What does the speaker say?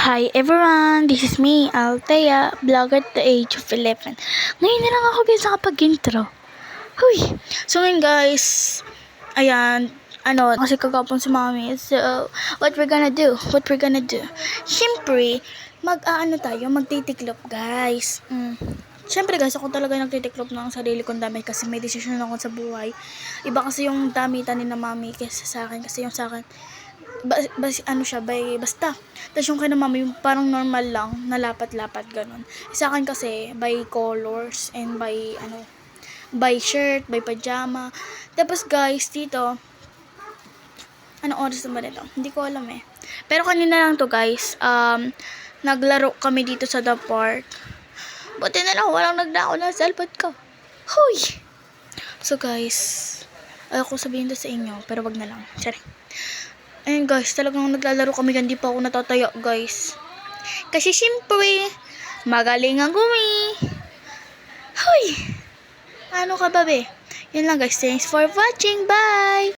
Hi everyone, this is me, Althea, vlogger at the age of 11. Ngayon na lang ako guys nakapag-intro. Huy! So ngayon guys, ayan, kasi kagapon si mami. So, what we're gonna do? Siyempre, magtitiklop guys. Siyempre guys, ako talaga nagtitiklop ng sarili kong dami kasi may desisyon ako sa buhay. Iba kasi yung damitan ni na mami kaysa sa akin kasi yung sa akin, basta. Tapos yung kay na mami, yung parang normal lang, nalapat-lapat ganun. Sa akin kasi, by colors and by shirt, by pajama. Tapos guys, dito, anong oras na ba nito? Hindi ko alam eh. Pero kanina lang to guys, naglaro kami dito sa the park. Buti na lang, walang nagdako na cellphone ko. Huy! So guys, ayoko sabihin to sa inyo, pero wag na lang. Sorry. Ayun guys, talagang naglalaro kami, hindi pa ako natataya guys. Kasi siyempre, magaling ang gumi. Huy! Ano ka ba be? Yun lang guys, thanks for watching, bye!